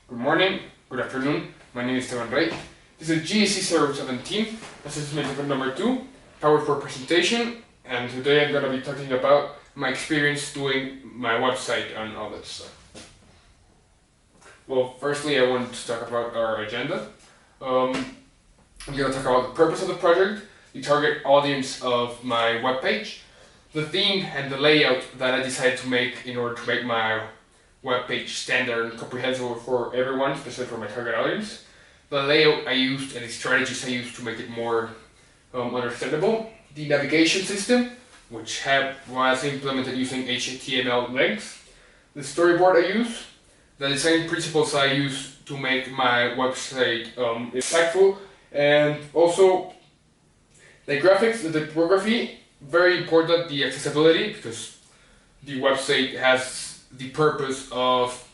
Good morning, good afternoon, my name is Esteban Rey. This is GAC Server 17, assessment paper number 2, PowerPoint presentation, and today I'm going to be talking about my experience doing my website and all that stuff. Well, firstly I want to talk about our agenda. I'm going to talk about the purpose of the project, the target audience of my webpage, the theme and the layout that I decided to make in order to make my webpage standard and comprehensible for everyone, especially for my target audience, the layout I used and the strategies I used to make it more understandable, the navigation system, which was implemented using HTML links, the storyboard I use, the design principles I use to make my website impactful, and also the graphics, the typography, very important, the accessibility, because the website has the purpose of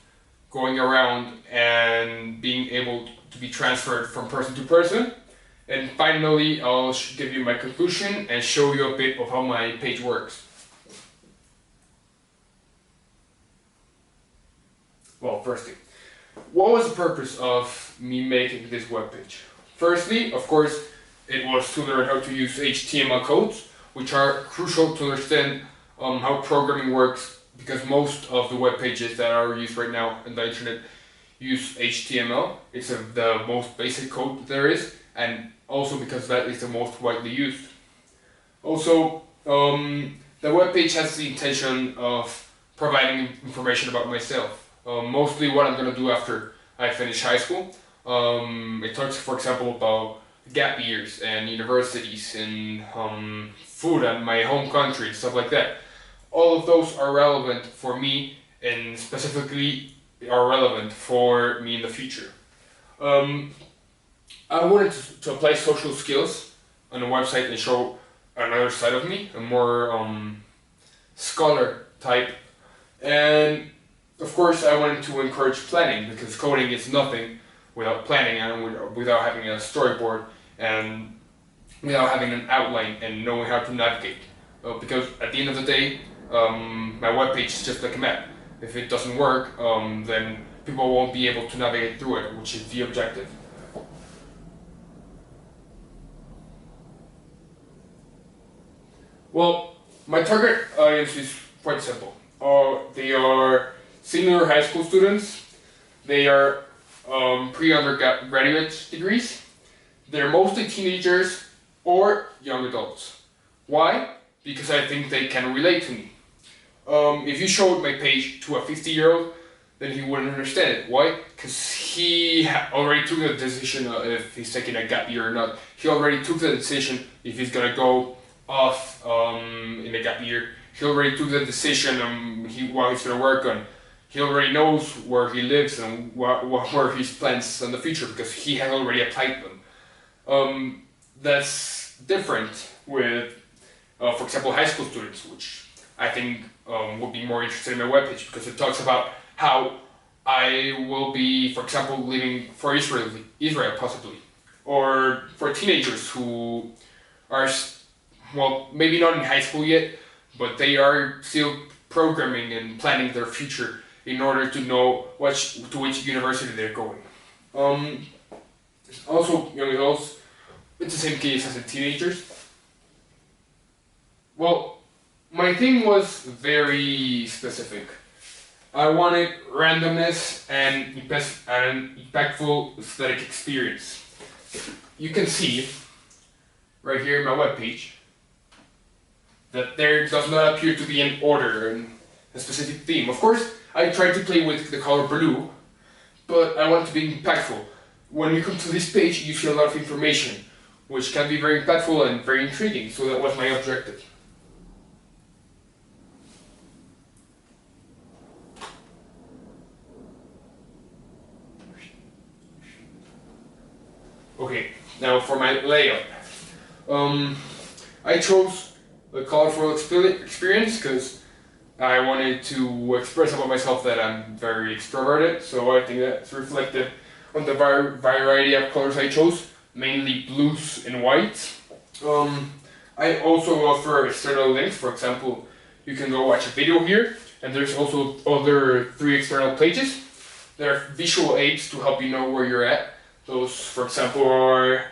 going around and being able to be transferred from person to person. And finally, I'll give you my conclusion and show you a bit of how my page works. Well, firstly, what was the purpose of me making this webpage? Firstly, of course, it was to learn how to use HTML codes, which are crucial to understand how programming works, because most of the web pages that are used right now on the internet use HTML. It's the most basic code there is, and also because that is the most widely used. Also, the web page has the intention of providing information about myself. Mostly what I'm going to do after I finish high school. It talks, for example, about gap years and universities and food and my home country, stuff like that. All of those are relevant for me, and specifically are relevant for me in the future. I wanted to apply social skills on the website and show another side of me, a more scholar type. And of course I wanted to encourage planning, because coding is nothing without planning and without having a storyboard and without having an outline and knowing how to navigate. Because at the end of the day, my webpage is just like a map. If it doesn't work, then people won't be able to navigate through it, which is the objective. Well, my target audience is quite simple. They are senior high school students. They are pre-undergraduate degrees. They're mostly teenagers or young adults. Why? Because I think they can relate to me. If you showed my page to a 50-year-old, then he wouldn't understand it. Why? Because he already took the decision if he's taking a gap year or not. He already took the decision if he's gonna go off in a gap year. He already took the decision what he's gonna work on. He already knows where he lives and where his plans in the future, because he has already applied them. That's different with, for example, high school students, which I think would be more interested in my webpage, because it talks about how I will be, for example, living for Israel possibly, or for teenagers who are, well, maybe not in high school yet, but they are still programming and planning their future in order to know to which university they're going. Also, young adults, it's the same case as the teenagers. Well, my theme was very specific. I wanted randomness and an impactful aesthetic experience. You can see right here in my webpage that there does not appear to be an order and a specific theme. Of course, I tried to play with the color blue, but I want to be impactful. When you come to this page, you see a lot of information, which can be very impactful and very intriguing, so that was my objective. Okay, now for my layout. I chose a colorful experience because I wanted to express about myself that I'm very extroverted, so I think that's reflected on the variety of colors I chose, mainly blues and whites. I also offer external links. For example, you can go watch a video here, and there's also other 3 external pages. there are visual aids to help you know where you're at. Those, for example, are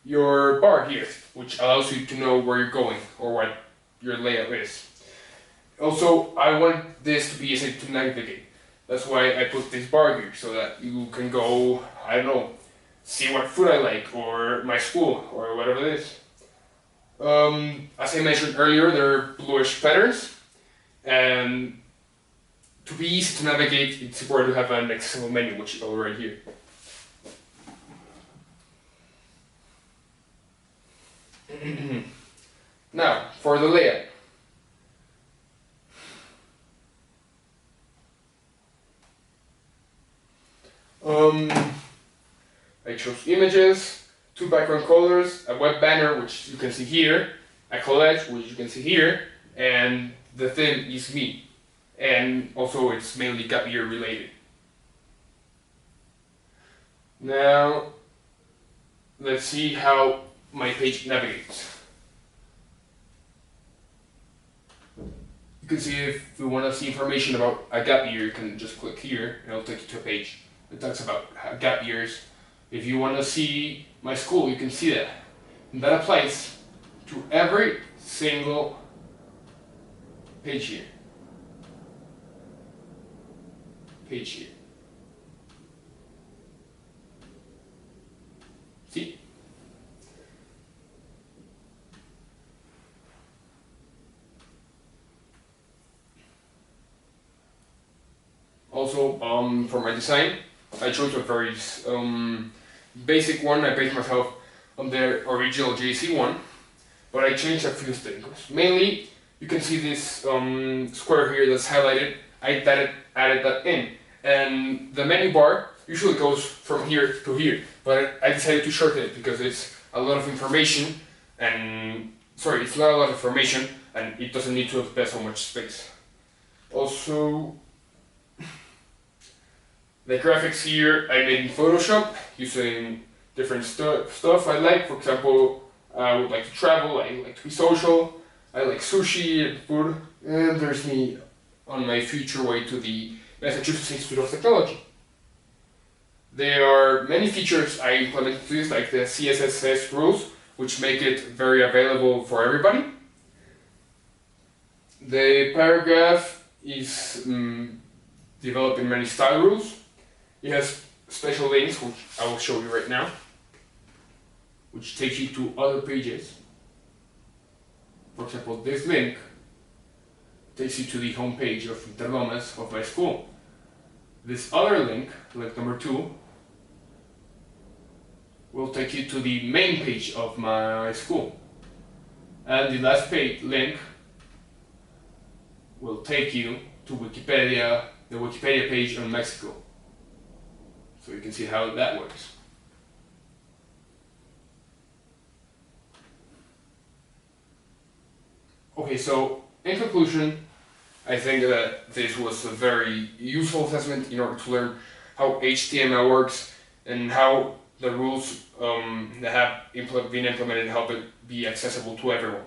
your bar here, which allows you to know where you're going or what your layout is. Also, I want this to be easy to navigate. That's why I put this bar here, so that you can go, I don't know, see what food I like, or my school, or whatever it is. As I mentioned earlier, there are bluish patterns, and to be easy to navigate, it's important to have an accessible menu, which is over right here. Now, for the layout. I chose images, 2 background colors, a web banner, which you can see here, a collage, which you can see here, and the theme is me. And also it's mainly gap year related. Now, let's see how my page navigates. You can see if you want to see information about a gap year, you can just click here and it'll take you to a page that talks about gap years. If you want to see my school, you can see that. And that applies to every single page here. Page here. See? Also, for my design, I chose a very basic one. I based myself on the original JC one, but I changed a few things. Mainly, you can see this square here that's highlighted. I added that in, and the menu bar usually goes from here to here, but I decided to shorten it because it's a lot of information, and sorry, it's not a lot of information, and it doesn't need to occupy so much space. Also, the graphics here I made in Photoshop using different stuff I like. For example, I would like to travel, I like to be social, I like sushi and food, and there's me on my future way to the Massachusetts Institute of Technology. There are many features I implemented to this, like the CSS rules, which make it very available for everybody. The paragraph is developed in many style rules. It has special links, which I will show you right now, which takes you to other pages. For example, this link takes you to the home page of Interlomas of my school. This other link, link number 2, will take you to the main page of my school. And the last page link will take you to Wikipedia, the Wikipedia page on Mexico. So you can see how that works. Okay, so in conclusion, I think that this was a very useful assessment in order to learn how HTML works and how the rules that have been implemented help it be accessible to everyone.